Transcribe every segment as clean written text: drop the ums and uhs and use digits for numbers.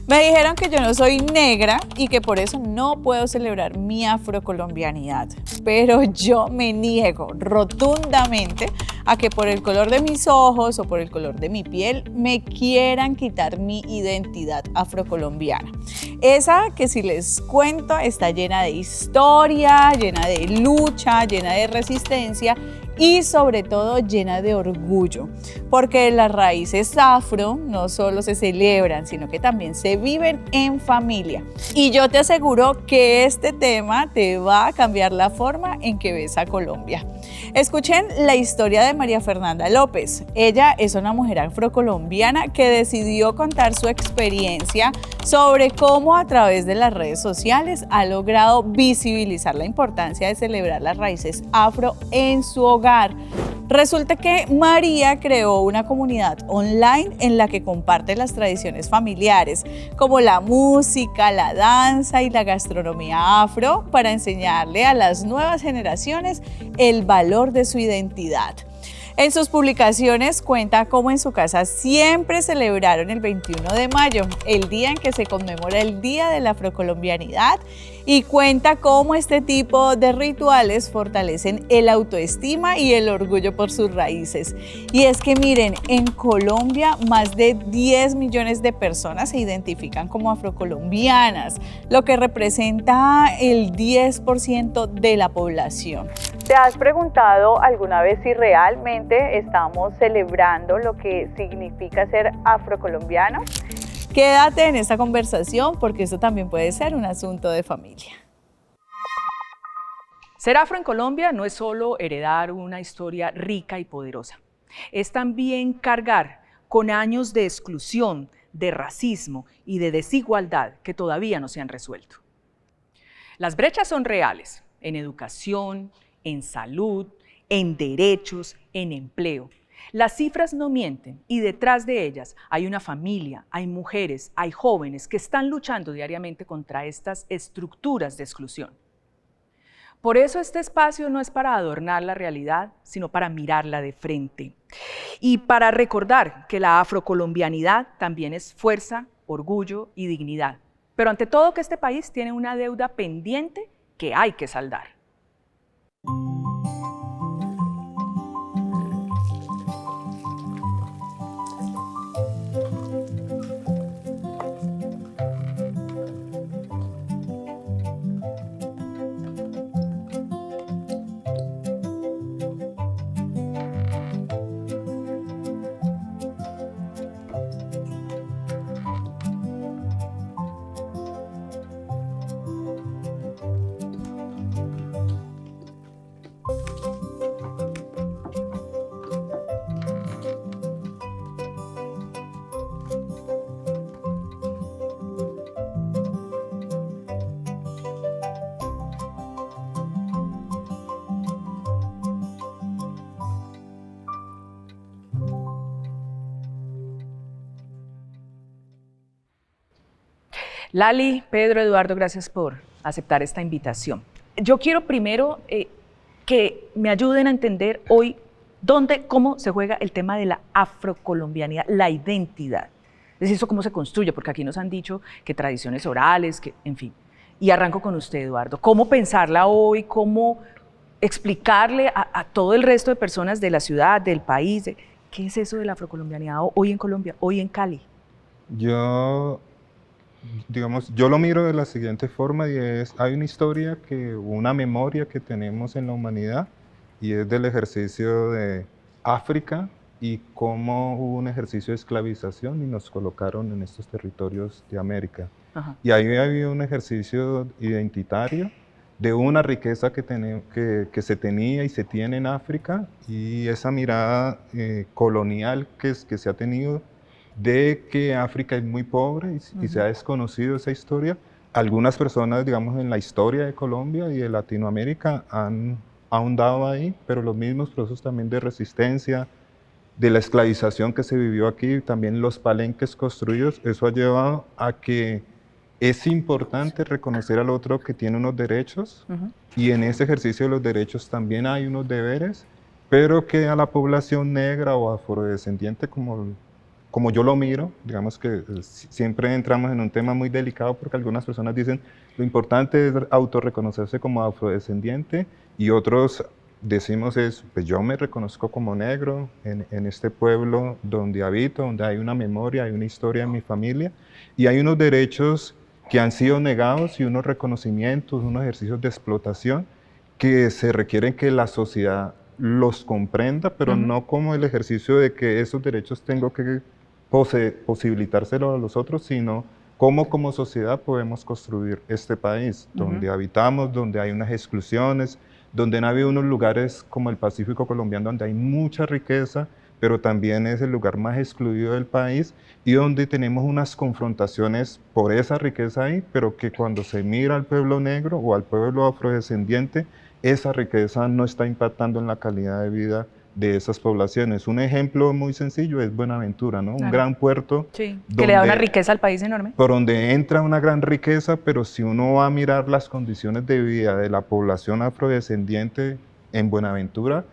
Me dijeron que yo no soy negra y que por eso no puedo celebrar mi afrocolombianidad, pero yo me niego rotundamente a que por el color de mis ojos o por el color de mi piel me quieran quitar mi identidad afrocolombiana. Esa que, si les cuento, está llena de historia, llena de lucha, llena de resistencia y sobre todo llena de orgullo, porque las raíces afro no solo se celebran, sino que también se viven en familia. Y yo te aseguro que este tema te va a cambiar la forma en que ves a Colombia. Escuchen la historia de María Fernanda López. Ella es una mujer afrocolombiana que decidió contar su experiencia sobre cómo a través de las redes sociales ha logrado visibilizar la importancia de celebrar las raíces afro en su hogar. Resulta que María creó una comunidad online en la que comparte las tradiciones familiares, como la música, la danza y la gastronomía afro, para enseñarle a las nuevas generaciones el valor de su identidad. En sus publicaciones cuenta cómo en su casa siempre celebraron el 21 de mayo, el día en que se conmemora el Día de la Afrocolombianidad, y cuenta cómo este tipo de rituales fortalecen el autoestima y el orgullo por sus raíces. Y es que miren, en Colombia más de 10 millones de personas se identifican como afrocolombianas, lo que representa el 10% de la población. ¿Te has preguntado alguna vez si realmente estamos celebrando lo que significa ser afrocolombiano? Quédate en esta conversación porque esto también puede ser un asunto de familia. Ser afro en Colombia no es solo heredar una historia rica y poderosa, es también cargar con años de exclusión, de racismo y de desigualdad que todavía no se han resuelto. Las brechas son reales en educación, en salud, en derechos, en empleo. Las cifras no mienten y detrás de ellas hay una familia, hay mujeres, hay jóvenes que están luchando diariamente contra estas estructuras de exclusión. Por eso este espacio no es para adornar la realidad, sino para mirarla de frente y para recordar que la afrocolombianidad también es fuerza, orgullo y dignidad. Pero ante todo que este país tiene una deuda pendiente que hay que saldar. Lali, Pedro, Eduardo, gracias por aceptar esta invitación. Yo quiero primero que me ayuden a entender hoy cómo se juega el tema de la afrocolombianidad, la identidad. Es decir, eso cómo se construye, porque aquí nos han dicho que tradiciones orales, que, en fin. Y arranco con usted, Eduardo. ¿Cómo pensarla hoy? ¿Cómo explicarle a todo el resto de personas de la ciudad, del país, qué es eso de la afrocolombianidad hoy en Colombia, hoy en Cali? Yo lo miro de la siguiente forma y hay una historia, una memoria que tenemos en la humanidad y es del ejercicio de África y cómo hubo un ejercicio de esclavización y nos colocaron en estos territorios de América. Ajá. Y ahí había un ejercicio identitario de una riqueza que se tenía y se tiene en África y esa mirada colonial que se ha tenido de que África es muy pobre y se ha desconocido esa historia. Algunas personas, digamos, en la historia de Colombia y de Latinoamérica han ahondado ahí, pero los mismos procesos también de resistencia, de la esclavización que se vivió aquí, también los palenques construidos, eso ha llevado a que es importante reconocer al otro que tiene unos derechos y en ese ejercicio de los derechos también hay unos deberes, pero que a la población negra o afrodescendiente, como como yo lo miro, digamos que siempre entramos en un tema muy delicado porque algunas personas dicen lo importante es autorreconocerse como afrodescendiente y otros decimos es, pues yo me reconozco como negro en este pueblo donde habito, donde hay una memoria, hay una historia en mi familia y hay unos derechos que han sido negados y unos reconocimientos, unos ejercicios de explotación que se requieren que la sociedad los comprenda, pero no como el ejercicio de que esos derechos tengo que posibilitárselos a los otros, sino cómo como sociedad podemos construir este país, donde habitamos, donde hay unas exclusiones, donde no ha habido unos lugares como el Pacífico colombiano, donde hay mucha riqueza, pero también es el lugar más excluido del país y donde tenemos unas confrontaciones por esa riqueza ahí, pero que cuando se mira al pueblo negro o al pueblo afrodescendiente, esa riqueza no está impactando en la calidad de vida de esas poblaciones. Un ejemplo muy sencillo es Buenaventura, ¿no? Un gran puerto que le da una riqueza al país enorme. Por donde entra una gran riqueza, pero si uno va a mirar las condiciones de vida de la población afrodescendiente en Buenaventura,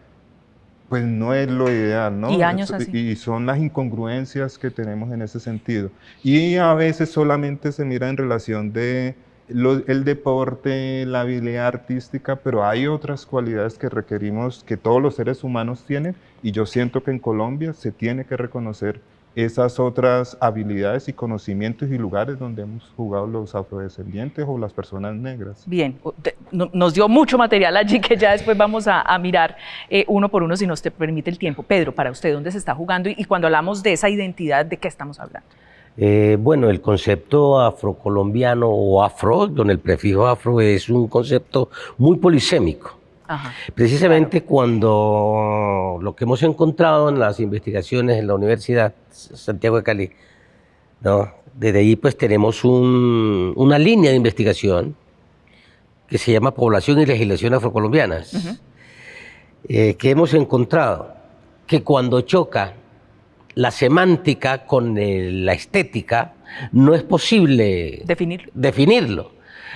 pues no es lo ideal, ¿no? Y años así. Y son las incongruencias que tenemos en ese sentido. Y a veces solamente se mira en relación de el deporte, la habilidad artística, pero hay otras cualidades que requerimos, que todos los seres humanos tienen, y yo siento que en Colombia se tiene que reconocer esas otras habilidades y conocimientos y lugares donde hemos jugado los afrodescendientes o las personas negras. Bien, nos dio mucho material allí que ya después vamos a mirar uno por uno si nos te permite el tiempo. Pedro, para usted, ¿dónde se está jugando? Y cuando hablamos de esa identidad, ¿de qué estamos hablando? Bueno, el concepto afrocolombiano o afro, donde el prefijo afro es un concepto muy polisémico. Ajá, precisamente cuando lo que hemos encontrado en las investigaciones en la Universidad Santiago de Cali, ¿no? Desde ahí pues tenemos una línea de investigación que se llama Población y Legislación Afrocolombianas, que hemos encontrado que cuando choca la semántica con la estética, no es posible definirlo.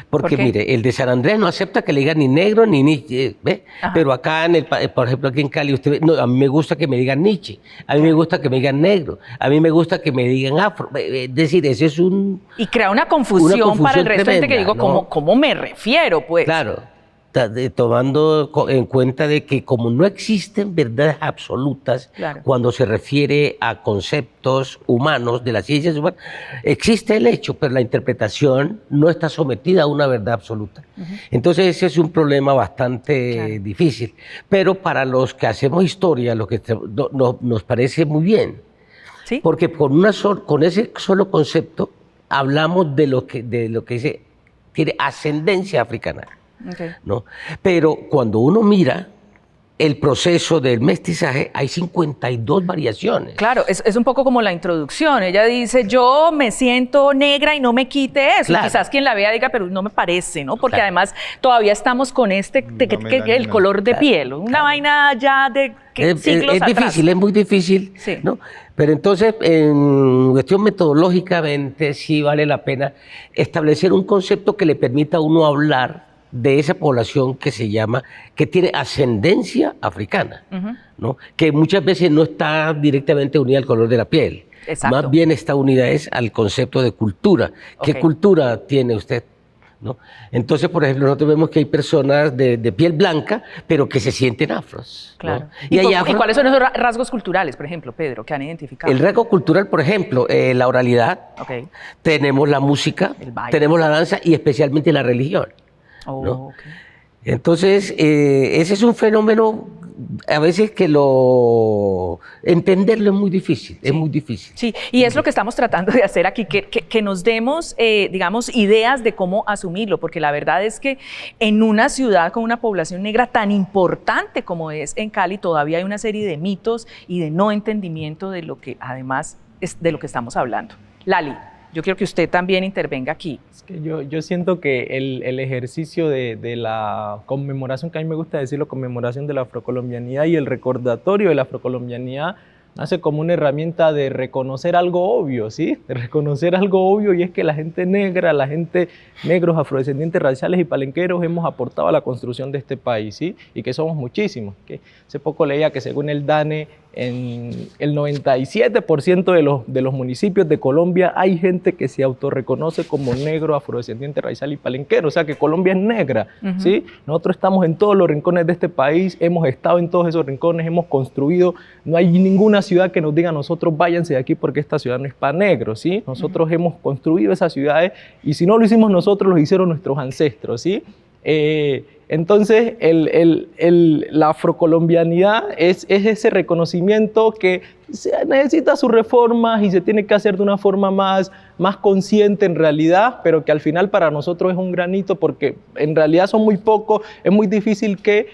Porque mire, el de San Andrés no acepta que le digan ni negro ni Nietzsche, ¿ve? Pero acá, por ejemplo, aquí en Cali, usted ve, no, a mí me gusta que me digan Nietzsche, a mí me gusta que me digan negro, a mí me gusta que me digan afro. Es decir, ese es un... Y crea una confusión para el resto de gente que digo, ¿no? ¿cómo me refiero, pues? Claro. Tomando en cuenta de que como no existen verdades absolutas cuando se refiere a conceptos humanos de las ciencias humanas, existe el hecho, pero la interpretación no está sometida a una verdad absoluta. Entonces ese es un problema bastante difícil, pero para los que hacemos historia, nos parece muy bien, porque con ese solo concepto hablamos de lo que tiene ascendencia africana. ¿No? Pero cuando uno mira el proceso del mestizaje, hay 52 variaciones. Claro, es un poco como la introducción. Ella dice, yo me siento negra y no me quite eso. Claro. Quizás quien la vea diga, pero no me parece, ¿no? Porque además todavía estamos con el color de piel, una vaina ya de siglos atrás. Difícil, es muy difícil, ¿no? Pero entonces, en cuestión metodológicamente, sí vale la pena establecer un concepto que le permita a uno hablar de esa población que tiene ascendencia africana, ¿no? Que muchas veces no está directamente unida al color de la piel. Exacto. Más bien está unida al concepto de cultura. ¿Qué cultura tiene usted? ¿No? Entonces, por ejemplo, nosotros vemos que hay personas de piel blanca, pero que se sienten afros. Claro. ¿No? ¿Y cuáles son esos rasgos culturales, por ejemplo, Pedro, que han identificado? El rasgo cultural, por ejemplo, la oralidad, tenemos la música, tenemos la danza y especialmente la religión. ¿No? Entonces, ese es un fenómeno a veces que entenderlo es muy difícil, es muy difícil. Sí, y es lo que estamos tratando de hacer aquí, que nos demos, digamos, ideas de cómo asumirlo, porque la verdad es que en una ciudad con una población negra tan importante como es en Cali, todavía hay una serie de mitos y de no entendimiento de lo que además es de lo que estamos hablando. Lali, yo quiero que usted también intervenga aquí. Es que yo siento que el ejercicio de la conmemoración, que a mí me gusta decirlo, conmemoración de la afrocolombianidad y el recordatorio de la afrocolombianidad nace como una herramienta de reconocer algo obvio, ¿sí? De reconocer algo obvio, y es que la gente negra, negros, afrodescendientes, raciales y palenqueros hemos aportado a la construcción de este país, ¿sí? Y que somos muchísimos. Que hace poco leía que según el DANE en el 97% de los municipios de Colombia hay gente que se autorreconoce como negro, afrodescendiente, raizal y palenquero, o sea que Colombia es negra, ¿sí? Nosotros estamos en todos los rincones de este país, hemos estado en todos esos rincones, hemos construido, no hay ninguna ciudad que nos diga nosotros váyanse de aquí porque esta ciudad no es para negros, ¿sí? Nosotros hemos construido esas ciudades y si no lo hicimos nosotros, lo hicieron nuestros ancestros, ¿sí? Entonces, la afrocolombianidad es ese reconocimiento que necesita sus reformas y se tiene que hacer de una forma más consciente en realidad, pero que al final para nosotros es un granito porque en realidad son muy pocos, es muy difícil que,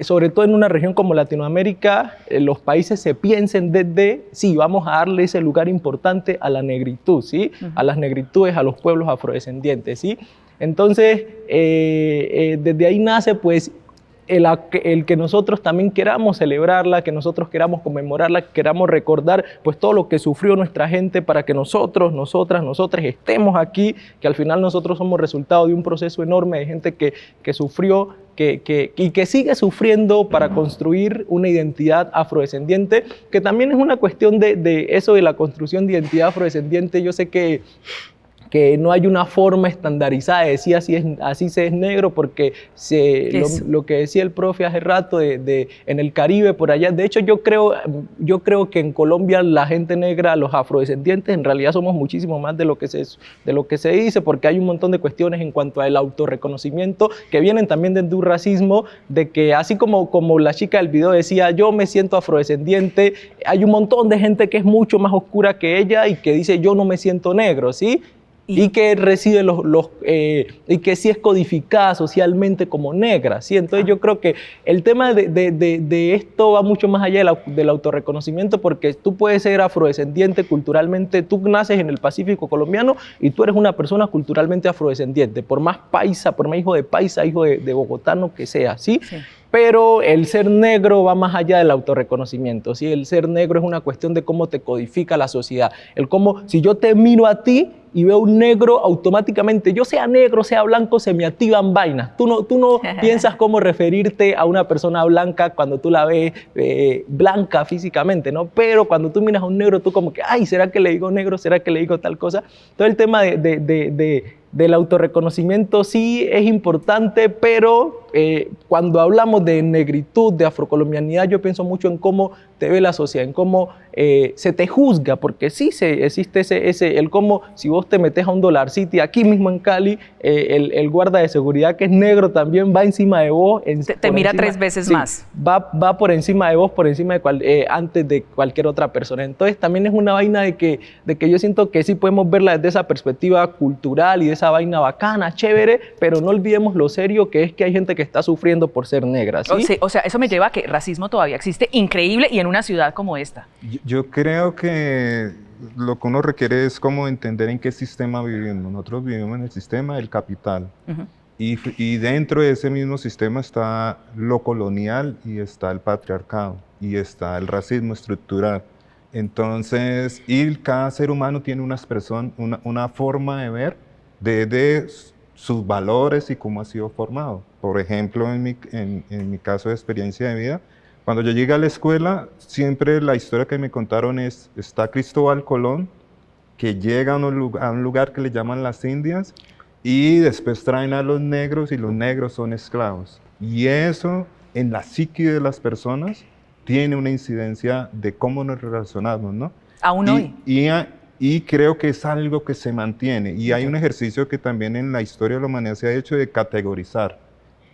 sobre todo en una región como Latinoamérica, los países se piensen desde, sí, vamos a darle ese lugar importante a la negritud, ¿sí? A las negritudes, a los pueblos afrodescendientes, ¿sí? Entonces, desde ahí nace pues el que nosotros también queramos celebrarla, que nosotros queramos conmemorarla, que queramos recordar pues todo lo que sufrió nuestra gente para que nosotros, nosotras estemos aquí, que al final nosotros somos resultado de un proceso enorme de gente que sufrió y que sigue sufriendo para construir una identidad afrodescendiente, que también es una cuestión de eso de la construcción de identidad afrodescendiente. Yo sé que no hay una forma estandarizada de decir así se es negro, porque lo que decía el profe hace rato en el Caribe, por allá, de hecho yo creo que en Colombia la gente negra, los afrodescendientes, en realidad somos muchísimo más de lo que se dice, porque hay un montón de cuestiones en cuanto al autorreconocimiento que vienen también desde un racismo, de que así como la chica del video decía, yo me siento afrodescendiente, hay un montón de gente que es mucho más oscura que ella y que dice, yo no me siento negro, ¿sí? Y que recibe y que sí es codificada socialmente como negra, ¿sí? Entonces yo creo que el tema de esto va mucho más allá del autorreconocimiento, porque tú puedes ser afrodescendiente culturalmente, tú naces en el Pacífico colombiano y tú eres una persona culturalmente afrodescendiente, por más paisa, por más hijo de paisa, hijo de bogotano que sea, ¿sí? Sí. Pero el ser negro va más allá del autorreconocimiento, ¿sí? El ser negro es una cuestión de cómo te codifica la sociedad, el cómo, si yo te miro a ti y veo un negro, automáticamente, yo sea negro, sea blanco, se me activan vainas. Tú no piensas cómo referirte a una persona blanca cuando tú la ves blanca físicamente, ¿no? Pero cuando tú miras a un negro, tú como que, ay, ¿será que le digo negro? ¿Será que le digo tal cosa? Todo el tema del autorreconocimiento sí es importante, pero cuando hablamos de negritud, de afrocolombianidad, yo pienso mucho en cómo te ve la sociedad, en cómo se te juzga, porque sí existe el cómo, si vos te metes a un Dollar City, aquí mismo en Cali, el guarda de seguridad que es negro también va encima de vos. Te mira 3 veces más. Va por encima de vos, por encima antes de cualquier otra persona. Entonces también es una vaina de que yo siento que sí podemos verla desde esa perspectiva cultural y de esa vaina bacana, chévere, pero no olvidemos lo serio que es que hay gente que está sufriendo por ser negra, ¿sí? O sea, eso me lleva a que racismo todavía existe, increíble, y en una ciudad como esta. Yo creo que lo que uno requiere es como entender en qué sistema vivimos. Nosotros vivimos en el sistema del capital. Y dentro de ese mismo sistema está lo colonial y está el patriarcado y está el racismo estructural. Entonces, y cada ser humano tiene una forma de ver desde sus valores y cómo ha sido formado. Por ejemplo, en mi caso de experiencia de vida, cuando yo llegué a la escuela, siempre la historia que me contaron está Cristóbal Colón, que llega a un lugar que le llaman las Indias, y después traen a los negros y los negros son esclavos. Y eso en la psique de las personas tiene una incidencia de cómo nos relacionamos, ¿no? Aún hoy. Y creo que es algo que se mantiene. Y hay un ejercicio que también en la historia de la humanidad se ha hecho de categorizar.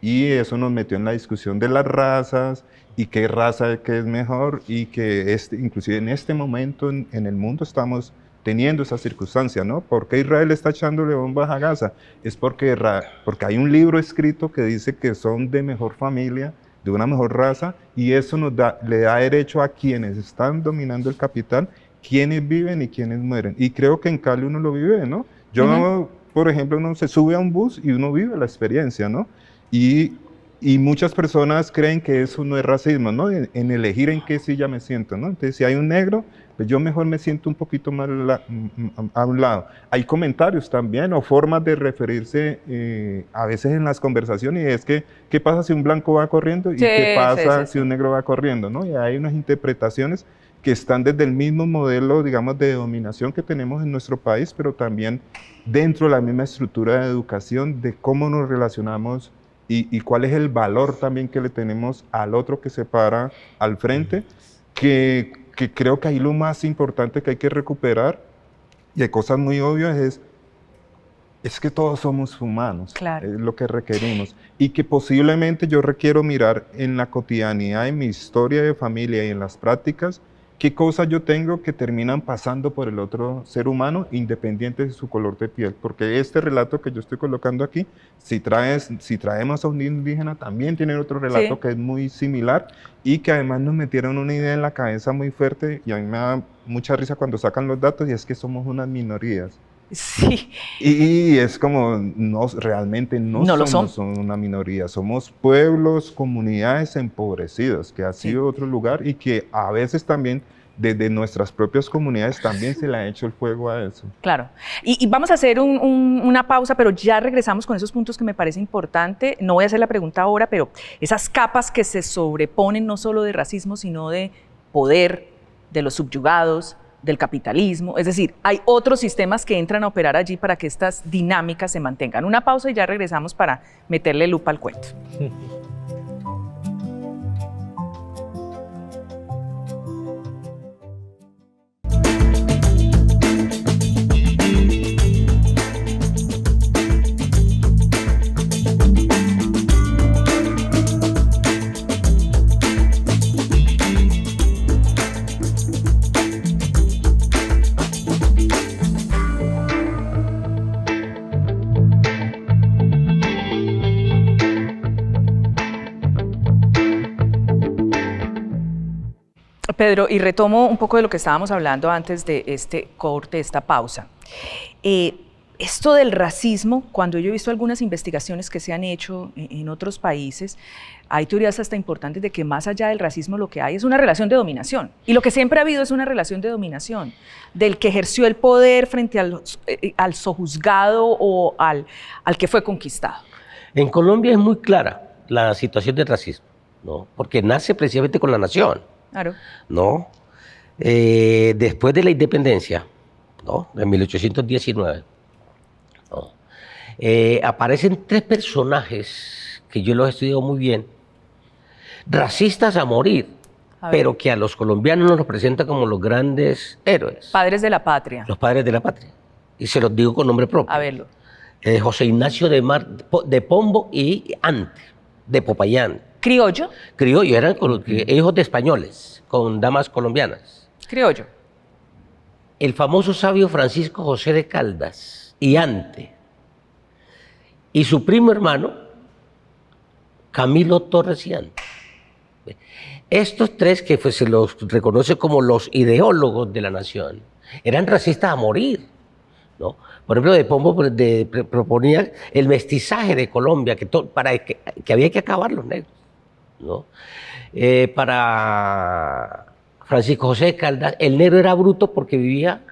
Y eso nos metió en la discusión de las razas y qué raza que es mejor, y que inclusive en este momento en el mundo estamos teniendo esa circunstancia, ¿no? ¿Por qué Israel está echándole bombas a Gaza? Es porque hay un libro escrito que dice que son de mejor familia, de una mejor raza, y eso le da derecho a quienes están dominando el capital, quienes viven y quienes mueren. Y creo que en Cali uno lo vive, ¿no? Yo, por ejemplo, uno se sube a un bus y uno vive la experiencia, ¿no? Y Y muchas personas creen que eso no es racismo, ¿no? En elegir en qué silla me siento, ¿no? Entonces, si hay un negro, pues yo mejor me siento un poquito más a un lado. Hay comentarios también o formas de referirse a veces en las conversaciones, y es que, ¿qué pasa si un blanco va corriendo? ¿Y Sí, qué pasa sí. si un negro va corriendo? ¿No? Y hay unas interpretaciones que están desde el mismo modelo, digamos, de dominación que tenemos en nuestro país, pero también dentro de la misma estructura de educación, de cómo nos relacionamos y cuál es el valor también que le tenemos al otro que se para al frente, que creo que ahí lo más importante que hay que recuperar, y hay cosas muy obvias, es que todos somos humanos, Claro. es lo que requerimos, y que posiblemente yo requiero mirar en la cotidianidad, en mi historia de familia y en las prácticas, qué cosas yo tengo que terminan pasando por el otro ser humano, independiente de su color de piel. Porque este relato que yo estoy colocando aquí, si traemos a un indígena, también tiene otro relato Sí. que es muy similar, y que además nos metieron una idea en la cabeza muy fuerte, y a mí me da mucha risa cuando sacan los datos, y es que somos unas minorías. Sí, Y es como, no, realmente no No lo son. somos una minoría, somos pueblos, comunidades empobrecidas, que ha sido otro lugar, y que a veces también desde nuestras propias comunidades también se le ha hecho el fuego a eso. claro. Y vamos a hacer una pausa, pero ya regresamos con esos puntos que me parece importante. No voy a hacer la pregunta ahora, pero esas capas que se sobreponen no solo de racismo, sino de poder, de los subyugados, del capitalismo, es decir, hay otros sistemas que entran a operar allí para que estas dinámicas se mantengan. Una pausa y ya regresamos para meterle lupa al cuento. Pedro, y retomo un poco de lo que estábamos hablando antes de este corte, esta pausa. Esto del racismo, cuando yo he visto algunas investigaciones que se han hecho en otros países, hay teorías hasta importantes de que más allá del racismo lo que hay es una relación de dominación. Y lo que siempre ha habido es una relación de dominación, del que ejerció el poder frente al sojuzgado o al que fue conquistado. En Colombia es muy clara la situación del racismo, ¿no? Porque nace precisamente con la nación. Claro. ¿No? Después de la independencia, ¿no? En 1819, ¿no? Aparecen tres personajes que yo los he estudiado muy bien, racistas a morir, pero que a los colombianos nos los presentan como los grandes héroes. Padres de la patria. Los padres de la patria. Y se los digo con nombre propio. A verlo. José Ignacio de Pombo y Ante, de Popayán. ¿Criollo? Criollo, eran hijos de españoles, con damas colombianas. Criollo. El famoso sabio Francisco José de Caldas y Ante. Y su primo hermano, Camilo Torres y Ante. Estos tres, que se los reconoce como los ideólogos de la nación, eran racistas a morir, ¿no? Por ejemplo, de Pombo proponía el mestizaje de Colombia, que había que acabar los negros, ¿no? Para Francisco José de Caldas, el negro era bruto porque vivía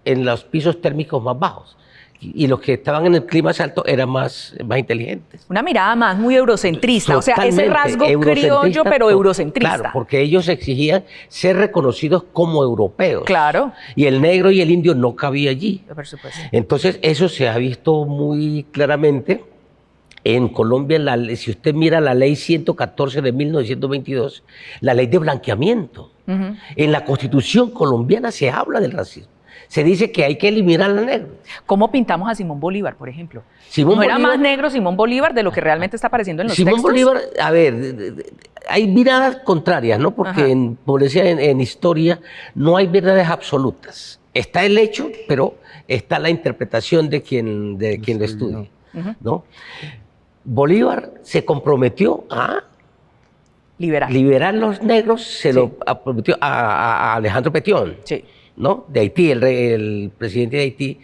en los pisos térmicos más bajos, y los que estaban en el clima alto eran más inteligentes. Una mirada más muy eurocentrista, o sea, ese rasgo criollo, pero eurocentrista. Claro, porque ellos exigían ser reconocidos como europeos. Claro. Y el negro y el indio no cabía allí. Por supuesto. Entonces, eso se ha visto muy claramente en Colombia. Si usted mira la ley 114 de 1922, la ley de blanqueamiento. En la Constitución colombiana se habla del racismo. Se dice que hay que eliminar al negro. ¿Cómo pintamos a Simón Bolívar, por ejemplo? Simón Era Bolívar, más negro Simón Bolívar de lo que realmente está apareciendo en los Simón textos. Bolívar, a ver, hay miradas contrarias, ¿no? Porque, como decía, en historia no hay verdades absolutas. Está el hecho, pero está la interpretación de quien lo estudia, ¿no? Bolívar se comprometió a liberar los negros, se lo prometió a Alejandro Petión. Sí. ¿No? De Haití, el presidente de Haití,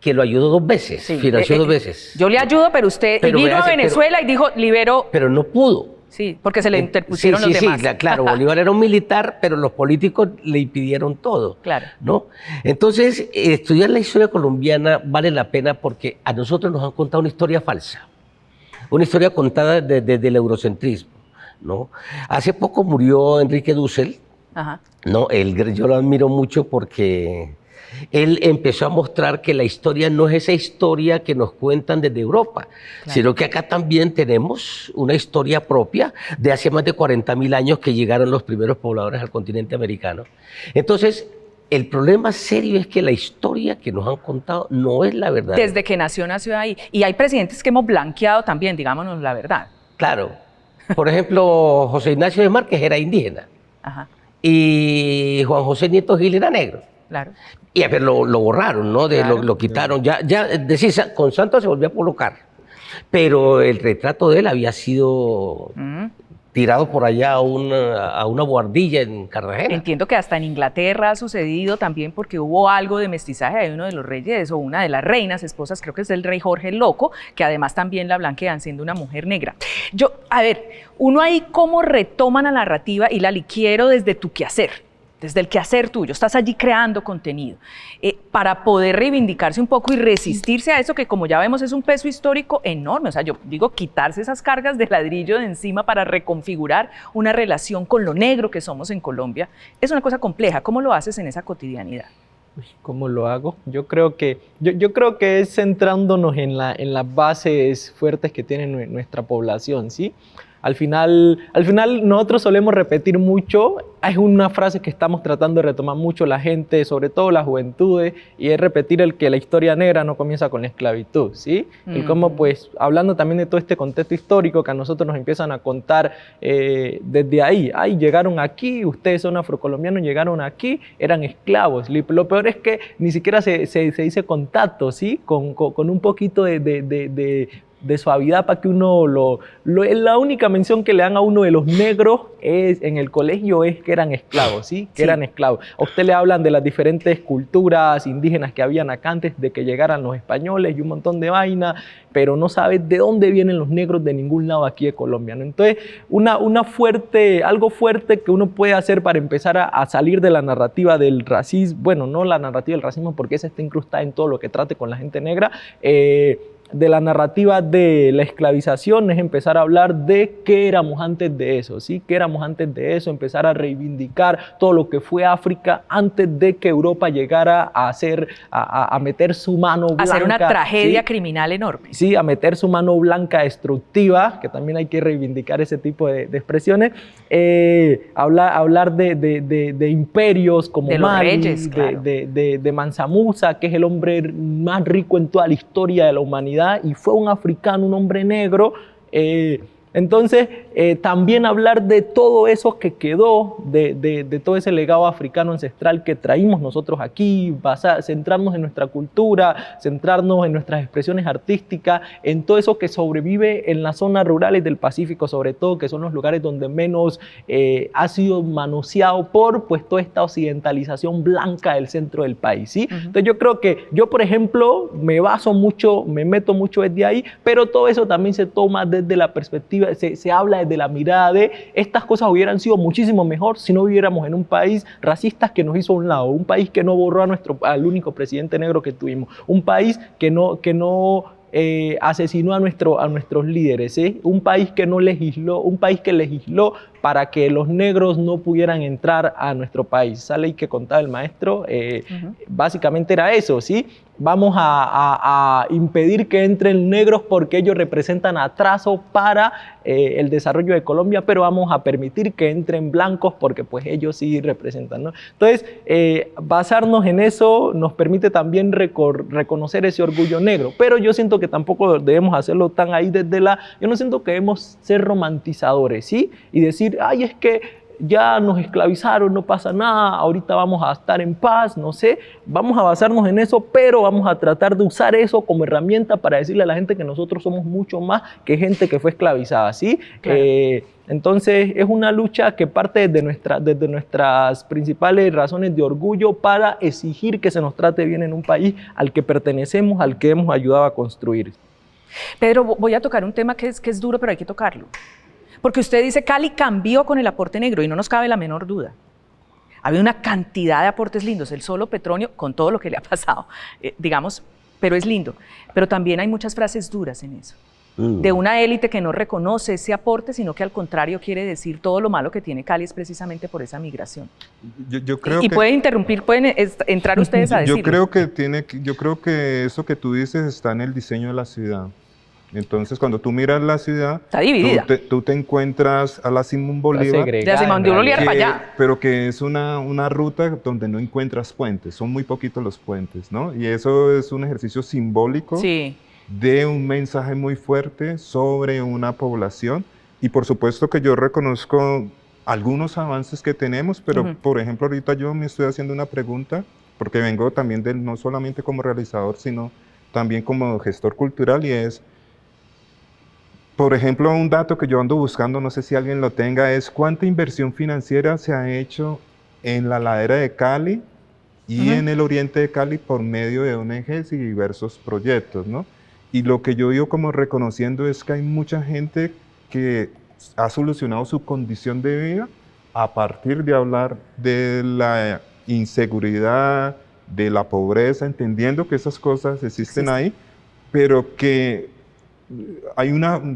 que lo ayudó 2 veces, Sí, financió 2 veces. Yo le ayudo, pero usted Pero y vino a véase, Venezuela y dijo, libero. Pero no pudo. Sí, porque se le interpusieron Sí, los demás. Sí, claro, Bolívar era un militar, pero los políticos le impidieron todo. Claro. ¿No? Entonces, estudiar la historia colombiana vale la pena porque a nosotros nos han contado una historia falsa, una historia contada desde el eurocentrismo, ¿no? Hace poco murió Enrique Dussel, Ajá. ¿no? Yo lo admiro mucho porque él empezó a mostrar que la historia no es esa historia que nos cuentan desde Europa, sino que acá también tenemos una historia propia de hace más de 40.000 años que llegaron los primeros pobladores al continente americano. Entonces, el problema serio es que la historia que nos han contado no es la verdad. Desde que nació ahí. Y hay presidentes que hemos blanqueado también, digámonos la verdad. Claro. Por ejemplo, José Ignacio de Márquez era indígena. Ajá. Y Juan José Nieto Gil era negro. Claro. Pero lo borraron, ¿no? Claro. Lo quitaron. Decís, con Santos se volvió a colocar. Pero el retrato de él había sido tirado por allá a una buhardilla en Cartagena. Entiendo que hasta en Inglaterra ha sucedido también porque hubo algo de mestizaje de uno de los reyes o una de las reinas, esposas, creo que es del rey Jorge el Loco, que además también la blanquean siendo una mujer negra. A ver, uno ahí cómo retoma la narrativa, y Lali, quiero desde tu quehacer. Desde el quehacer tuyo, estás allí creando contenido, para poder reivindicarse un poco y resistirse a eso que, como ya vemos, es un peso histórico enorme. O sea, yo digo, quitarse esas cargas de ladrillo de encima para reconfigurar una relación con lo negro que somos en Colombia, es una cosa compleja. ¿Cómo lo haces en esa cotidianidad? ¿Cómo lo hago? Yo creo que es centrándonos en las bases fuertes que tiene nuestra población, ¿sí? Al final nosotros solemos repetir mucho, es una frase que estamos tratando de retomar mucho la gente, sobre todo las juventudes, y es repetir que la historia negra no comienza con la esclavitud, ¿sí? El cómo, pues, hablando también de todo este contexto histórico que a nosotros nos empiezan a contar desde ahí. Llegaron aquí, ustedes son afrocolombianos, llegaron aquí, eran esclavos. Lo peor es que ni siquiera se dice contacto, ¿sí? Con un poquito de suavidad para que uno la única mención que le dan a uno de los negros en el colegio es que eran esclavos, ¿sí? Que eran esclavos. A usted le hablan de las diferentes culturas indígenas que habían acá antes de que llegaran los españoles y un montón de vaina, pero no sabe de dónde vienen los negros de ningún lado aquí de Colombia, ¿no? Entonces, algo fuerte que uno puede hacer para empezar a salir de la narrativa del racismo, bueno, no la narrativa del racismo porque esa está incrustada en todo lo que trate con la gente negra, de la narrativa de la esclavización, es empezar a hablar de qué éramos antes de eso, ¿sí? ¿Qué éramos antes de eso? Empezar a reivindicar todo lo que fue África antes de que Europa llegara a meter su mano blanca. Hacer una tragedia, ¿sí?, criminal enorme. Sí, a meter su mano blanca destructiva, que también hay que reivindicar ese tipo de expresiones. Hablar de imperios como de los Mali, reyes, claro. de Mansa Musa, que es el hombre más rico en toda la historia de la humanidad, y fue un africano, un hombre negro. Entonces, también hablar de todo eso que quedó, de todo ese legado africano ancestral que traímos nosotros aquí, centrarnos en nuestra cultura, centrarnos en nuestras expresiones artísticas, en todo eso que sobrevive en las zonas rurales del Pacífico, sobre todo, que son los lugares donde menos ha sido manoseado por, pues, toda esta occidentalización blanca del centro del país, ¿sí? Entonces yo creo que yo, por ejemplo, me meto mucho desde ahí, pero todo eso también se toma desde la perspectiva, se habla desde la mirada de estas cosas hubieran sido muchísimo mejor si no viviéramos en un país racista que nos hizo a un lado, un país que no borró al único presidente negro que tuvimos, un país que no asesinó a nuestros líderes, ¿sí? Un país que no legisló, un país que legisló para que los negros no pudieran entrar a nuestro país. Esa ley que contaba el maestro, básicamente era eso, ¿sí? Vamos a impedir que entren negros porque ellos representan atraso para el desarrollo de Colombia, pero vamos a permitir que entren blancos porque, pues, ellos sí representan, ¿no? Entonces, basarnos en eso nos permite también reconocer ese orgullo negro, pero yo siento que tampoco debemos hacerlo tan ahí yo no siento que debemos ser romantizadores, ¿sí? Y decir, ay, es que ya nos esclavizaron, no pasa nada, ahorita vamos a estar en paz, no sé, vamos a basarnos en eso, pero vamos a tratar de usar eso como herramienta para decirle a la gente que nosotros somos mucho más que gente que fue esclavizada, ¿sí? Claro. Entonces es una lucha que parte desde nuestras principales razones de orgullo para exigir que se nos trate bien en un país al que pertenecemos, al que hemos ayudado a construir. Pedro, voy a tocar un tema que es duro, pero hay que tocarlo. Porque usted dice Cali cambió con el aporte negro y no nos cabe la menor duda. Ha habido una cantidad de aportes lindos, el solo Petronio, con todo lo que le ha pasado, digamos, pero es lindo. Pero también hay muchas frases duras en eso. De una élite que no reconoce ese aporte, sino que al contrario quiere decir todo lo malo que tiene Cali es precisamente por esa migración. Yo creo y que, pueden interrumpir, pueden entrar ustedes a decirlo. yo creo que eso que tú dices está en el diseño de la ciudad. Entonces, cuando tú miras la ciudad, Está dividida. tú te encuentras a la Simón Bolívar, De la Simón Bolívar para allá. pero que es una ruta donde no encuentras puentes, son muy poquitos los puentes, ¿no? Y eso es un ejercicio simbólico Sí. de un mensaje muy fuerte sobre una población. Y por supuesto que yo reconozco algunos avances que tenemos, pero por ejemplo, ahorita yo me estoy haciendo una pregunta, porque vengo también no solamente como realizador, sino también como gestor cultural, y es, por ejemplo, un dato que yo ando buscando, no sé si alguien lo tenga, es cuánta inversión financiera se ha hecho en la ladera de Cali y en el oriente de Cali por medio de ONGs y diversos proyectos, ¿no? Y lo que yo digo como reconociendo es que hay mucha gente que ha solucionado su condición de vida a partir de hablar de la inseguridad, de la pobreza, entendiendo que esas cosas existen ahí, pero que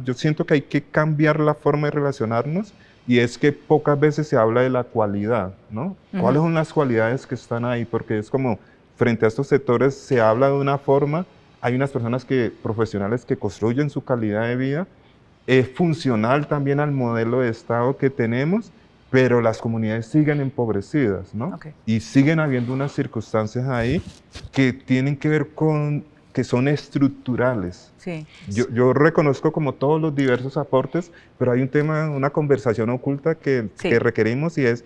yo siento que hay que cambiar la forma de relacionarnos, y es que pocas veces se habla de la cualidad, ¿no? ¿Cuáles son las cualidades que están ahí? Porque es como, frente a estos sectores se habla de una forma, hay unas personas profesionales que construyen su calidad de vida, es funcional también al modelo de Estado que tenemos, pero las comunidades siguen empobrecidas, ¿no? Y siguen habiendo unas circunstancias ahí que tienen que ver con que son estructurales. Sí. Yo reconozco como todos los diversos aportes, pero hay un tema, una conversación oculta que requerimos, y es,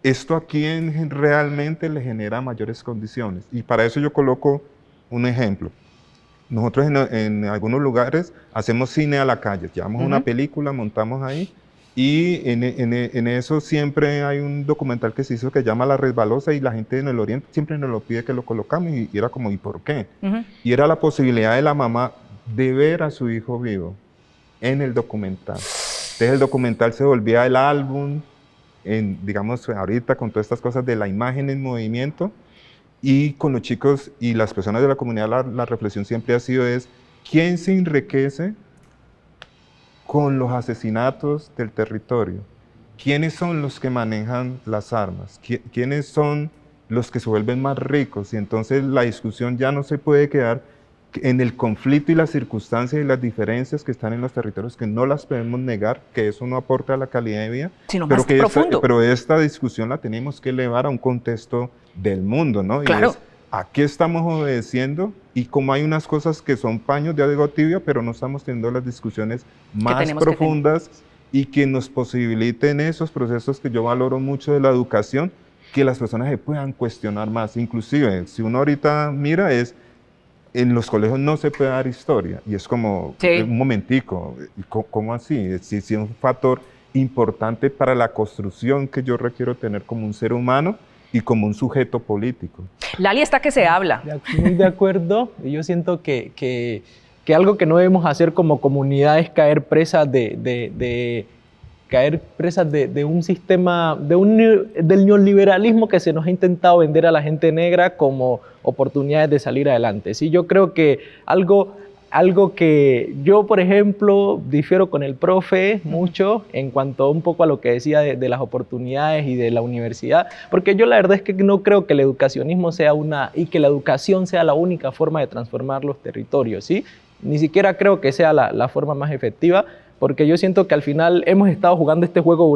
¿esto a quién realmente le genera mayores condiciones? Y para eso yo coloco un ejemplo. Nosotros en algunos lugares hacemos cine a la calle, llevamos una película, montamos ahí, y en eso siempre hay un documental que se hizo que se llama La Resbalosa, y la gente en el oriente siempre nos lo pide que lo colocamos, y era como, ¿y por qué? Y era la posibilidad de la mamá de ver a su hijo vivo en el documental. Entonces el documental se volvía el álbum, digamos ahorita con todas estas cosas de la imagen en movimiento, y con los chicos y las personas de la comunidad la reflexión siempre ha sido ¿quién se enriquece con los asesinatos del territorio? ¿Quiénes son los que manejan las armas? ¿Quiénes son los que se vuelven más ricos? Y entonces la discusión ya no se puede quedar en el conflicto y las circunstancias y las diferencias que están en los territorios, que no las podemos negar, que eso no aporta a la calidad de vida, sino pero más profundo. Pero esta discusión la tenemos que elevar a un contexto del mundo, ¿no? Claro. Y es, ¿a qué estamos obedeciendo? Y como hay unas cosas que son paños de agua tibia, pero no estamos teniendo las discusiones más profundas y que nos posibiliten esos procesos que yo valoro mucho de la educación, que las personas se puedan cuestionar más. Inclusive, si uno ahorita mira, en los colegios no se puede dar historia, y es como, un momentico, ¿cómo así? Sí, es un factor importante para la construcción que yo requiero tener como un ser humano y como un sujeto político. Lali está que se habla. Muy de acuerdo, y yo siento que algo que no debemos hacer como comunidad es caer presas de un sistema, del neoliberalismo que se nos ha intentado vender a la gente negra como oportunidades de salir adelante. Sí, yo creo que algo que yo, por ejemplo, difiero con el profe mucho en cuanto un poco a lo que decía de las oportunidades y de la universidad, porque yo la verdad es que no creo que el educacionismo y que la educación sea la única forma de transformar los territorios, ¿sí? Ni siquiera creo que sea la forma más efectiva, porque yo siento que al final hemos estado jugando este juego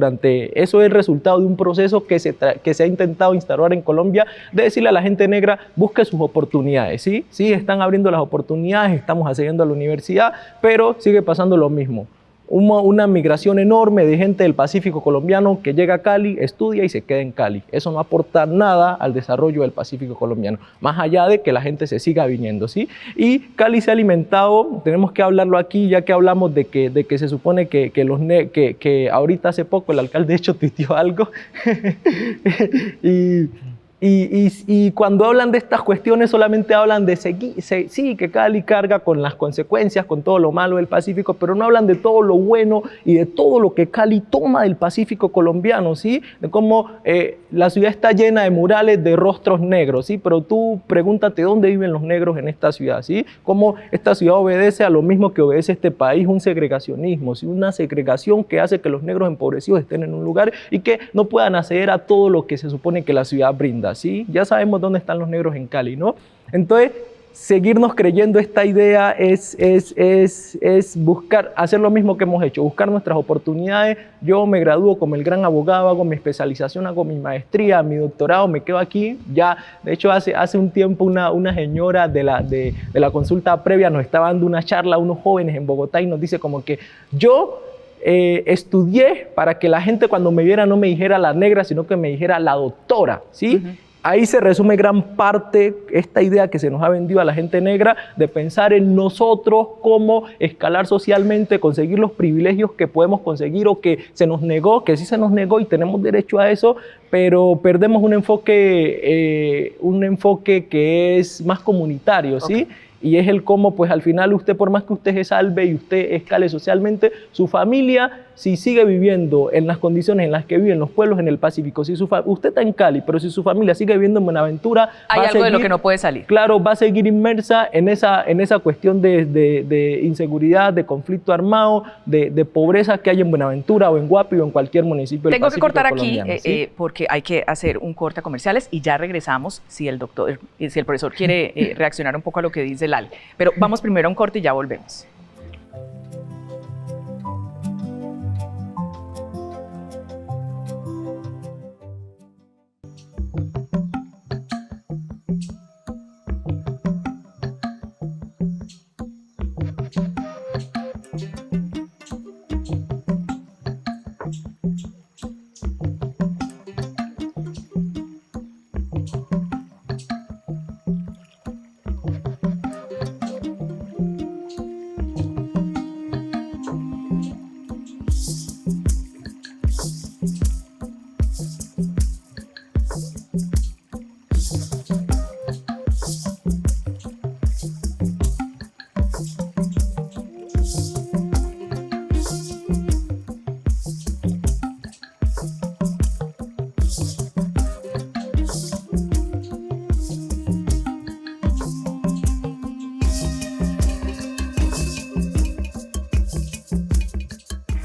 eso es el resultado de un proceso que se ha intentado instaurar en Colombia, de decirle a la gente negra, busque sus oportunidades, ¿sí? Sí, están abriendo las oportunidades, estamos accediendo a la universidad, pero sigue pasando lo mismo. una migración enorme de gente del Pacífico colombiano que llega a Cali, estudia y se queda en Cali. Eso no aporta nada al desarrollo del Pacífico colombiano, más allá de que la gente se siga viniendo, ¿sí? Y Cali se ha alimentado, tenemos que hablarlo aquí, ya que hablamos de que se supone que ahorita hace poco el alcalde de hecho tuiteó algo y cuando hablan de estas cuestiones solamente hablan de sí, que Cali carga con las consecuencias, con todo lo malo del Pacífico, pero no hablan de todo lo bueno y de todo lo que Cali toma del Pacífico colombiano, ¿sí? De cómo la ciudad está llena de murales de rostros negros, ¿sí? Pero tú pregúntate dónde viven los negros en esta ciudad, ¿sí? Cómo esta ciudad obedece a lo mismo que obedece este país, un segregacionismo, ¿sí? Una segregación que hace que los negros empobrecidos estén en un lugar y que no puedan acceder a todo lo que se supone que la ciudad brinda. ¿Sí? Ya sabemos dónde están los negros en Cali, ¿no? Entonces, seguirnos creyendo esta idea es buscar, hacer lo mismo que hemos hecho, buscar nuestras oportunidades. Yo me gradúo como el gran abogado, hago mi especialización, hago mi maestría, mi doctorado, me quedo aquí. Ya, de hecho, hace un tiempo una señora de la consulta previa nos estaba dando una charla a unos jóvenes en Bogotá y nos dice como que yo estudié para que la gente cuando me viera no me dijera la negra, sino que me dijera la doctora, ¿sí? Ahí se resume gran parte esta idea que se nos ha vendido a la gente negra de pensar en nosotros, cómo escalar socialmente, conseguir los privilegios que podemos conseguir o que se nos negó, que sí se nos negó y tenemos derecho a eso, pero perdemos un enfoque que es más comunitario, ¿sí? Okay. Y es el cómo, pues al final usted, por más que usted se salve y usted escale socialmente, su familia, si sigue viviendo en las condiciones en las que viven los pueblos en el Pacífico, si usted está en Cali, pero si su familia sigue viviendo en Buenaventura, hay algo seguir, de lo que no puede salir. Claro, va a seguir inmersa en esa cuestión de inseguridad, de conflicto armado, de pobreza que hay en Buenaventura o en Guapi o en cualquier municipio del Pacífico Tengo que cortar aquí ¿sí? Porque hay que hacer un corte a comerciales y ya regresamos si el profesor quiere reaccionar un poco a lo que dice Lali. Pero vamos primero a un corte y ya volvemos.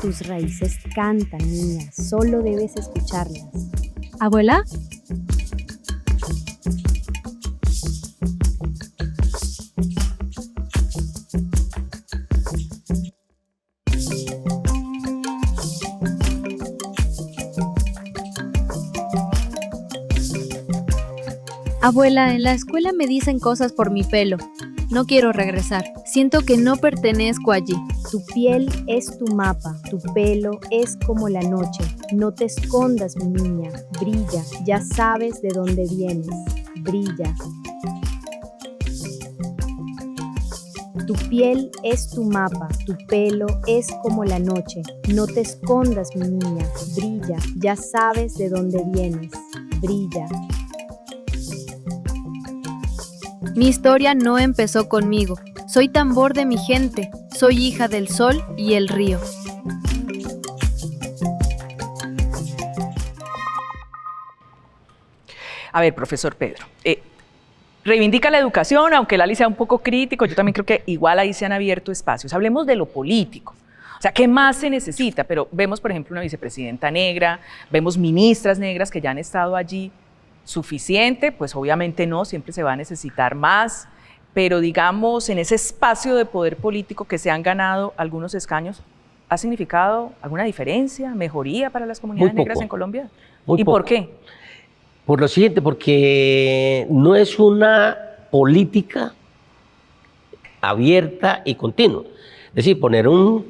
Tus raíces cantan, niña, solo debes escucharlas. ¿Abuela? Abuela, en la escuela me dicen cosas por mi pelo. No quiero regresar. Siento que no pertenezco allí. Tu piel es tu mapa, tu pelo es como la noche. No te escondas, mi niña, brilla, ya sabes de dónde vienes, brilla. Tu piel es tu mapa, tu pelo es como la noche. No te escondas, mi niña, brilla, ya sabes de dónde vienes, brilla. Mi historia no empezó conmigo. Soy tambor de mi gente. Soy hija del sol y el río. A ver, profesor Pedro, reivindica la educación, aunque Lali sea un poco crítico, yo también creo que igual ahí se han abierto espacios. Hablemos de lo político. O sea, ¿qué más se necesita? Pero vemos, por ejemplo, una vicepresidenta negra, vemos ministras negras que ya han estado allí. ¿Suficiente? Pues obviamente no, siempre se va a necesitar más, pero digamos, en ese espacio de poder político que se han ganado algunos escaños, ¿ha significado alguna diferencia, mejoría para las comunidades negras en Colombia? Muy ¿Y poco. por qué? Por lo siguiente, porque no es una política abierta y continua. Es decir, poner un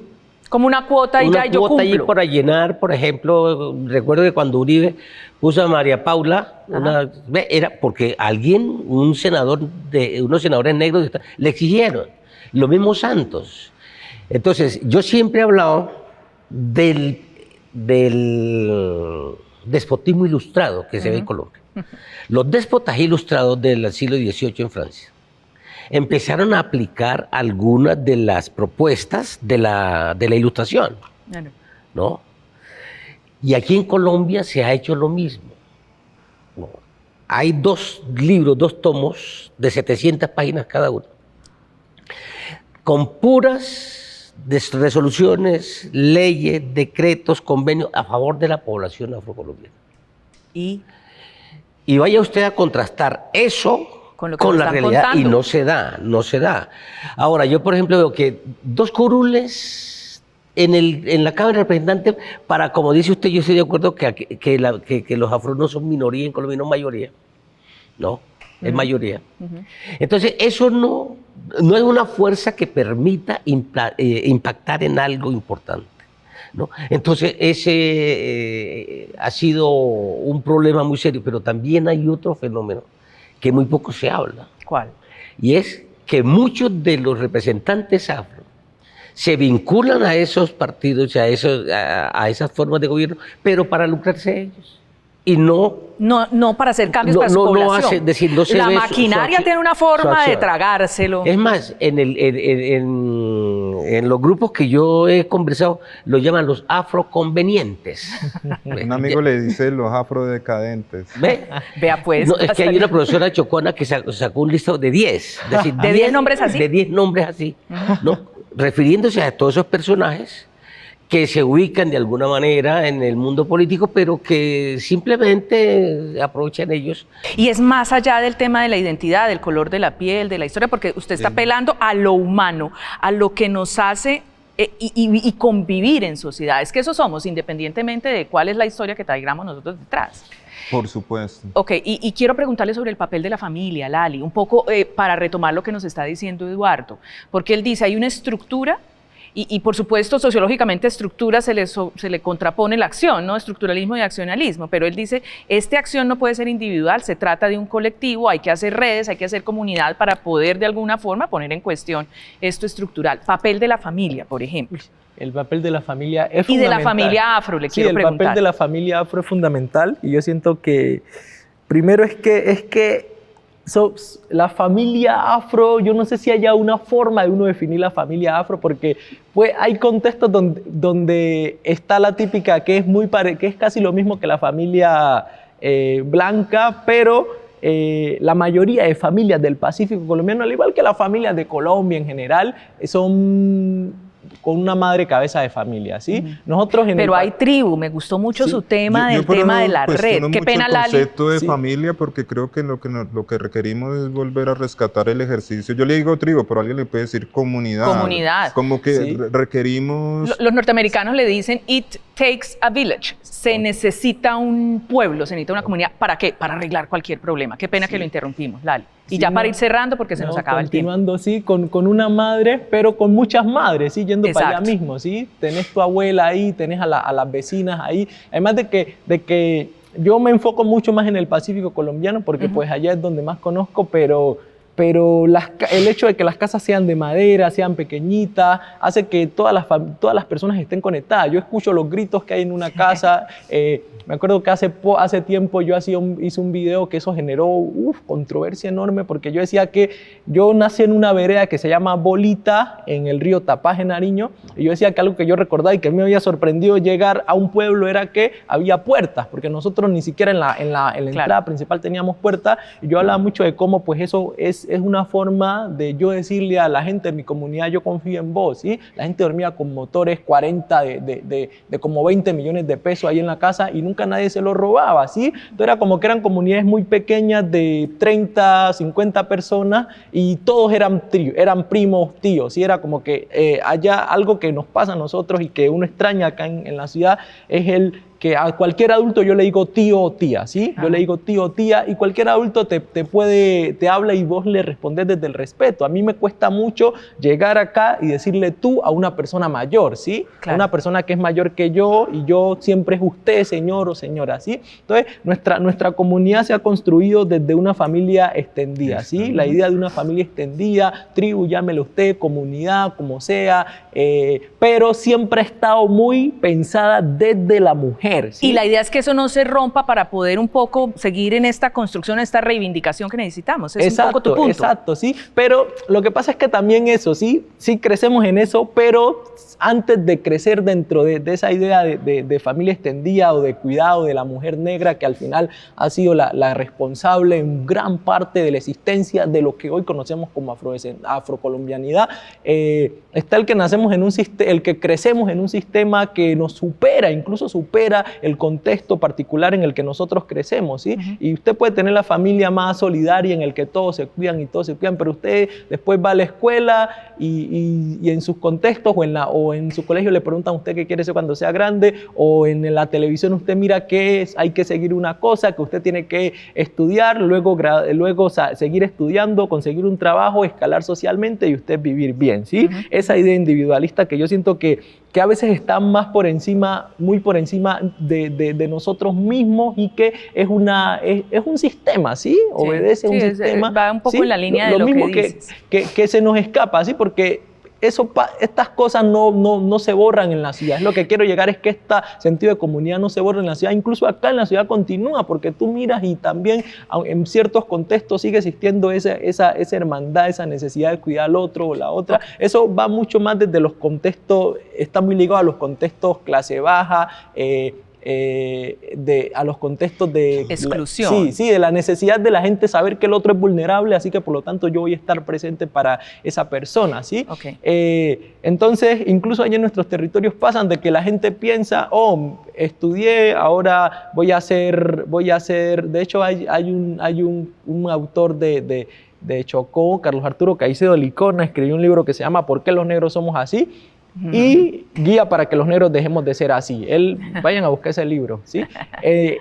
Como una cuota y ya y yo cuota ahí cumplo. para llenar, por ejemplo, recuerdo que cuando Uribe puso a María Paula, era porque unos senadores negros le exigieron, lo mismo Santos. Entonces, yo siempre he hablado del despotismo ilustrado que se ve en Colombia. Los déspotas ilustrados del siglo XVIII en Francia empezaron a aplicar algunas de las propuestas de la Ilustración, ¿no? Y aquí en Colombia se ha hecho lo mismo, ¿no? Hay 2 libros, 2 tomos de 700 páginas cada uno, con puras resoluciones, leyes, decretos, convenios a favor de la población afrocolombiana. Y vaya usted a contrastar eso con la realidad contando. Y no se da. Ahora, yo por ejemplo veo que 2 curules en la Cámara de Representantes, para, como dice usted, yo estoy de acuerdo que los afros no son minoría en Colombia, no mayoría, ¿no? Es mayoría. Entonces, eso no es una fuerza que permita impactar en algo importante, ¿no? Entonces, ese ha sido un problema muy serio, pero también hay otro fenómeno que muy poco se habla. ¿Cuál? Y es que muchos de los representantes afro se vinculan a esos partidos, a esas formas de gobierno, pero para lucrarse ellos. Y no para hacer cambios para su población. La maquinaria tiene una forma de tragárselo. Es más, en los grupos que yo he conversado, lo llaman los afroconvenientes. Un amigo le dice los afrodecadentes. Vea pues. No, es que hay una profesora chocona que sacó un listado de 10. Es decir, ¿De 10 nombres así? De 10 nombres así, ¿no? Refiriéndose a todos esos personajes que se ubican de alguna manera en el mundo político, pero que simplemente aprovechan ellos. Y es más allá del tema de la identidad, del color de la piel, de la historia, porque usted está apelando a lo humano, a lo que nos hace y convivir en sociedad. Es que eso somos, independientemente de cuál es la historia que traigamos nosotros detrás. Por supuesto. Ok, y quiero preguntarle sobre el papel de la familia, Lali, un poco para retomar lo que nos está diciendo Eduardo, porque él dice, hay una estructura. Y por supuesto, sociológicamente, estructura se le contrapone la acción, ¿no? Estructuralismo y accionalismo, pero él dice, esta acción no puede ser individual, se trata de un colectivo, hay que hacer redes, hay que hacer comunidad para poder de alguna forma poner en cuestión esto estructural. Papel de la familia, por ejemplo. El papel de la familia es fundamental. Y de la familia afro, le quiero preguntar. El papel de la familia afro es fundamental, y yo siento que, primero es que la familia afro, yo no sé si haya una forma de uno definir la familia afro, porque pues, hay contextos donde está la típica que es casi lo mismo que la familia blanca, pero la mayoría de familias del Pacífico colombiano, al igual que las familias de Colombia en general, son con una madre cabeza de familia, ¿sí? Nosotros pero hay tribu, me gustó mucho su tema, del tema de la red. Qué pena, Lali. El concepto de familia, porque creo que lo que requerimos es volver a rescatar el ejercicio. Yo le digo tribu, pero alguien le puede decir comunidad. Comunidad. Como que requerimos... Los norteamericanos le dicen, it takes a village. Se necesita un pueblo, se necesita una comunidad. ¿Para qué? Para arreglar cualquier problema. Qué pena que lo interrumpimos, Lali. Y ya para ir cerrando, porque se nos acaba el tiempo. Continuando, sí, con una madre, pero con muchas madres, ¿sí? Yendo para allá mismo, ¿sí? Tenés tu abuela ahí, tenés a las vecinas ahí. Además de que yo me enfoco mucho más en el Pacífico colombiano, porque pues allá es donde más conozco, pero el hecho de que las casas sean de madera, sean pequeñitas, hace que todas las personas estén conectadas. Yo escucho los gritos que hay en una casa. Me acuerdo que hace tiempo yo hice un video que eso generó controversia enorme, porque yo decía que yo nací en una vereda que se llama Bolita, en el río Tapaj, en Nariño, y yo decía que algo que yo recordaba y que me había sorprendido llegar a un pueblo era que había puertas, porque nosotros ni siquiera en la entrada principal teníamos puertas, y yo hablaba mucho de cómo pues eso es una forma de yo decirle a la gente de mi comunidad, yo confío en vos, ¿sí? La gente dormía con motores 40 de como 20 millones de pesos ahí en la casa, y nunca nadie se lo robaba, ¿sí? Entonces era como que eran comunidades muy pequeñas de 30, 50 personas, y todos eran primos, tíos, ¿sí? Era como que allá algo que nos pasa a nosotros y que uno extraña acá en la ciudad es que a cualquier adulto yo le digo tío o tía, ¿sí? Yo le digo tío o tía y cualquier adulto te habla y vos le respondes desde el respeto. A mí me cuesta mucho llegar acá y decirle tú a una persona mayor, ¿sí? Claro. A una persona que es mayor que yo y yo siempre es usted, señor o señora, ¿sí? Entonces, nuestra comunidad se ha construido desde una familia extendida, ¿sí? La idea de una familia extendida, tribu, llámelo usted, comunidad, como sea, pero siempre ha estado muy pensada desde la mujer. ¿Sí? Y la idea es que eso no se rompa para poder un poco seguir en esta construcción, esta reivindicación que necesitamos. Es exacto, un poco tu punto. Exacto, sí. Pero lo que pasa es que también eso, sí crecemos en eso, pero antes de crecer dentro de esa idea de familia extendida o de cuidado de la mujer negra, que al final ha sido la responsable en gran parte de la existencia de lo que hoy conocemos como afrocolombianidad, está el que nacemos en el que crecemos en un sistema que nos supera, incluso supera el contexto particular en el que nosotros crecemos, ¿sí? Y usted puede tener la familia más solidaria en el que todos se cuidan y todos se cuidan, pero usted después va a la escuela y en sus contextos o en su colegio le preguntan a usted qué quiere ser cuando sea grande, o en la televisión usted mira que hay que seguir una cosa, que usted tiene que estudiar, luego seguir estudiando, conseguir un trabajo, escalar socialmente y usted vivir bien, ¿sí? Esa idea individualista que yo siento que a veces está más por encima, muy por encima de nosotros mismos y que es un sistema, ¿sí? Obedece a un sistema. Va un poco, ¿sí? En la línea de lo mismo que dices. Que se nos escapa, ¿sí? Porque estas cosas no se borran en la ciudad. Es lo que quiero llegar, es que este sentido de comunidad no se borra en la ciudad. Incluso acá en la ciudad continúa, porque tú miras y también en ciertos contextos sigue existiendo esa hermandad, esa necesidad de cuidar al otro o la otra. Eso va mucho más desde los contextos, está muy ligado a los contextos clase baja, a los contextos de exclusión. Sí, de la necesidad de la gente saber que el otro es vulnerable, así que por lo tanto yo voy a estar presente para esa persona, ¿sí? Okay. Entonces, incluso allá en nuestros territorios pasan de que la gente piensa, estudié, ahora voy a hacer, de hecho hay un autor de Chocó, Carlos Arturo Caicedo Licona, escribió un libro que se llama ¿Por qué los negros somos así? Y guía para que los negros dejemos de ser así. Vayan a buscar ese libro, ¿sí?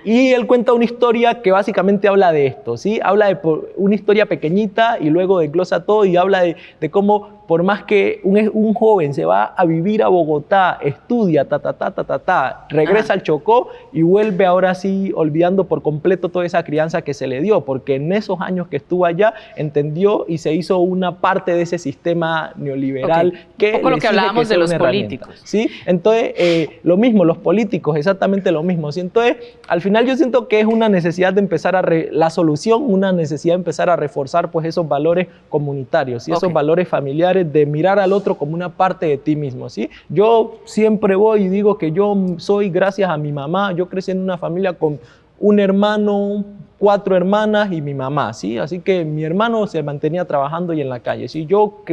Y él cuenta una historia que básicamente habla de esto, ¿sí? Habla de una historia pequeñita y luego desglosa todo y habla de cómo por más que un joven se va a vivir a Bogotá, estudia, regresa al Chocó y vuelve ahora sí olvidando por completo toda esa crianza que se le dio, porque en esos años que estuvo allá entendió y se hizo una parte de ese sistema neoliberal que un poco lo que hablábamos de los políticos. ¿Sí? Entonces, lo mismo, los políticos, exactamente lo mismo. ¿Sí? Entonces, al final yo siento que es una necesidad de empezar la solución, una necesidad de empezar a reforzar pues esos valores comunitarios y esos valores familiares, de mirar al otro como una parte de ti mismo, ¿sí? Yo siempre voy y digo que yo soy gracias a mi mamá. Yo crecí en una familia con un hermano, 4 hermanas y mi mamá, ¿sí? Así que mi hermano se mantenía trabajando y en la calle, ¿sí? Yo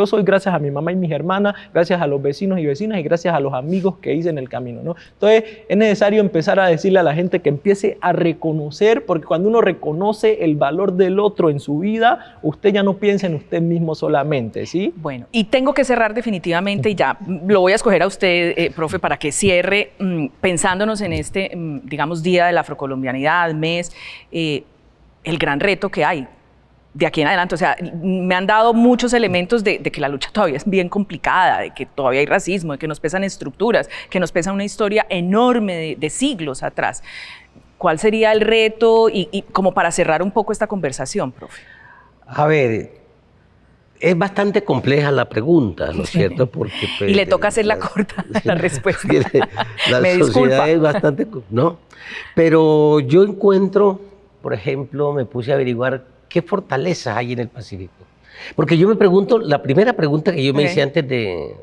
soy gracias a mi mamá y mis hermanas, gracias a los vecinos y vecinas y gracias a los amigos que hice en el camino, ¿no? Entonces es necesario empezar a decirle a la gente que empiece a reconocer, porque cuando uno reconoce el valor del otro en su vida, usted ya no piensa en usted mismo solamente, ¿sí? Bueno, y tengo que cerrar definitivamente y ya lo voy a escoger a usted, profe, para que cierre pensándonos en este, digamos, Día de la Afrocolombianidad, mes, el gran reto que hay de aquí en adelante. O sea, me han dado muchos elementos de que la lucha todavía es bien complicada, de que todavía hay racismo, de que nos pesan estructuras, que nos pesa una historia enorme de siglos atrás. ¿Cuál sería el reto y como para cerrar un poco esta conversación, profe? A ver, es bastante compleja la pregunta, ¿no es cierto? Porque, pues, y le toca hacerla corta la respuesta. La Me sociedad disculpa. es bastante, ¿no? Pero yo encuentro, por ejemplo, me puse a averiguar qué fortalezas hay en el Pacífico. Porque yo me pregunto, la primera pregunta que yo me hice antes de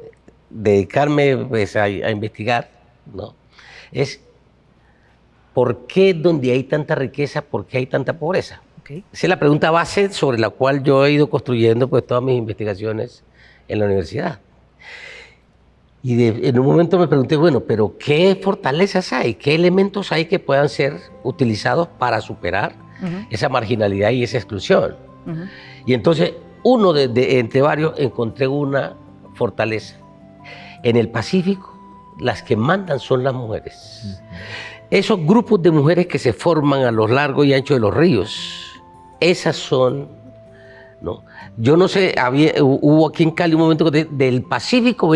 dedicarme pues, a investigar, ¿no? Es ¿por qué donde hay tanta riqueza, por qué hay tanta pobreza? Esa es la pregunta base sobre la cual yo he ido construyendo pues, todas mis investigaciones en la universidad. Y en un momento me pregunté, bueno, pero ¿qué fortalezas hay? ¿Qué elementos hay que puedan ser utilizados para superar esa marginalidad y esa exclusión? Y entonces, entre varios, encontré una fortaleza. En el Pacífico las que mandan son las mujeres. Esos grupos de mujeres que se forman a lo largo y ancho de los ríos, esas son, ¿no? Yo no sé, hubo aquí en Cali un momento del Pacífico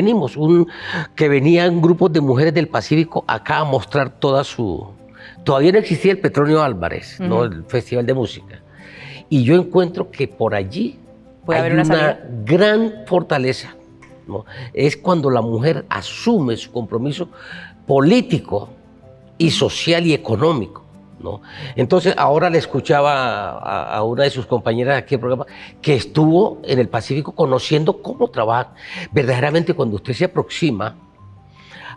que venían grupos de mujeres del Pacífico acá a mostrar toda su... Todavía no existía el Petronio Álvarez, ¿no? El Festival de Música. Y yo encuentro que por allí ¿Puede hay haber una salida? gran fortaleza, ¿no? Es cuando la mujer asume su compromiso político y social y económico, ¿no? Entonces, ahora le escuchaba a una de sus compañeras aquí en el programa que estuvo en el Pacífico conociendo cómo trabajan. Verdaderamente, cuando usted se aproxima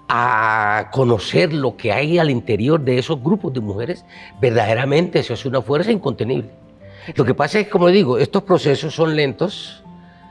a conocer lo que hay al interior de esos grupos de mujeres, verdaderamente eso es una fuerza incontenible. Lo que pasa es que, como digo, estos procesos son lentos,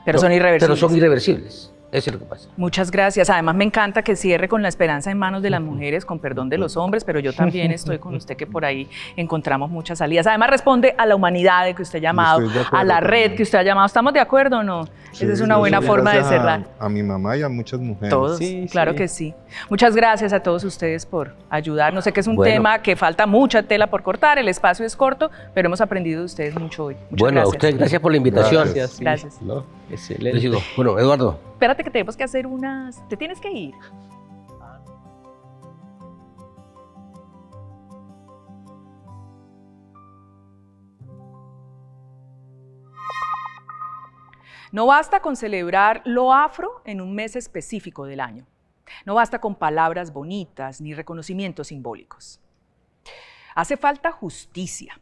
Pero ¿no? son irreversibles. Pero son irreversibles. Eso es lo que pasa. Muchas gracias. Además me encanta que cierre con la esperanza en manos de las mujeres, con perdón de los hombres, pero yo también estoy con usted que por ahí encontramos muchas salidas. Además responde a la humanidad de que usted ha llamado, Estoy de acuerdo a la red también. que usted ha llamado. ¿Estamos de acuerdo o no? Sí, Esa es una buena gracias forma de cerrar. a mi mamá y a muchas mujeres. Todos, Sí, claro sí. que sí. Muchas gracias a todos ustedes por ayudarnos. Sé que es un Bueno. tema que falta mucha tela por cortar, el espacio es corto, pero hemos aprendido de ustedes mucho hoy. Muchas Bueno, gracias. a usted gracias por la invitación. Gracias. Sí. Gracias. ¿No? Excelente. Les digo, bueno, Eduardo. Espérate que tenemos que hacer unas... ¿Te tienes que ir? No basta con celebrar lo afro en un mes específico del año. No basta con palabras bonitas ni reconocimientos simbólicos. Hace falta justicia,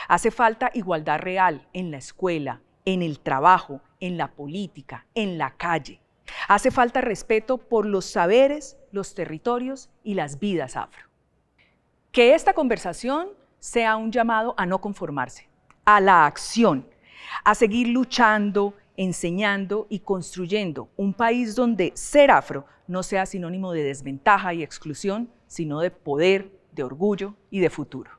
hace falta igualdad real en la escuela, en el trabajo, en la política, en la calle. Hace falta respeto por los saberes, los territorios y las vidas afro. Que esta conversación sea un llamado a no conformarse, a la acción, a seguir luchando, enseñando y construyendo un país donde ser afro no sea sinónimo de desventaja y exclusión, sino de poder, de orgullo y de futuro.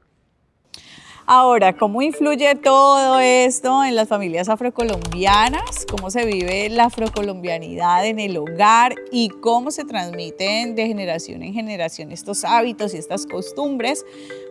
Ahora, ¿cómo influye todo esto en las familias afrocolombianas? ¿Cómo se vive la afrocolombianidad en el hogar y cómo se transmiten de generación en generación estos hábitos y estas costumbres?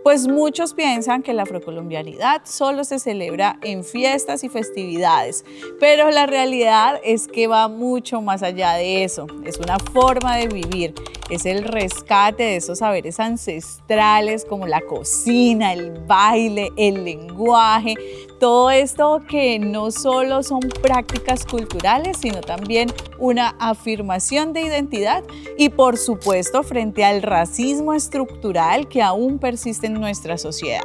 Pues muchos piensan que la afrocolombianidad solo se celebra en fiestas y festividades, pero la realidad es que va mucho más allá de eso. Es una forma de vivir, es el rescate de esos saberes ancestrales como la cocina, el baile, el lenguaje, todo esto que no solo son prácticas culturales, sino también una afirmación de identidad y, por supuesto, frente al racismo estructural que aún persiste en nuestra sociedad.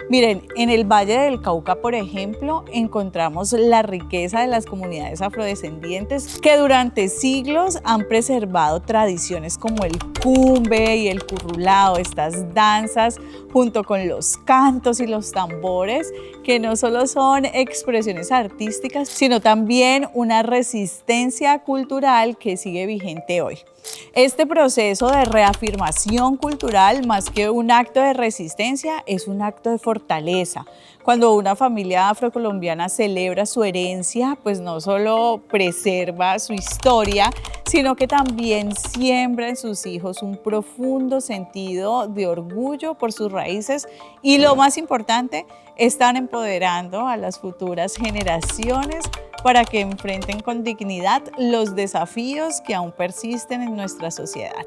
Miren, en el Valle del Cauca, por ejemplo, encontramos la riqueza de las comunidades afrodescendientes que durante siglos han preservado tradiciones como el cumbe y el currulao, estas danzas junto con los cantos y los tambores, que no solo son expresiones artísticas, sino también una resistencia cultural que sigue vigente hoy. Este proceso de reafirmación cultural, más que un acto de resistencia, es un acto de fortaleza. Cuando una familia afrocolombiana celebra su herencia, pues no solo preserva su historia, sino que también siembra en sus hijos un profundo sentido de orgullo por sus raíces y, lo más importante, están empoderando a las futuras generaciones para que enfrenten con dignidad los desafíos que aún persisten en nuestra sociedad.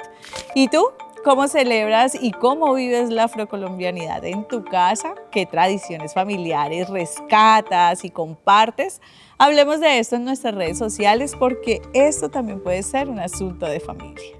¿Y tú? ¿Cómo celebras y cómo vives la afrocolombianidad en tu casa? ¿Qué tradiciones familiares rescatas y compartes? Hablemos de esto en nuestras redes sociales porque esto también puede ser un asunto de familia.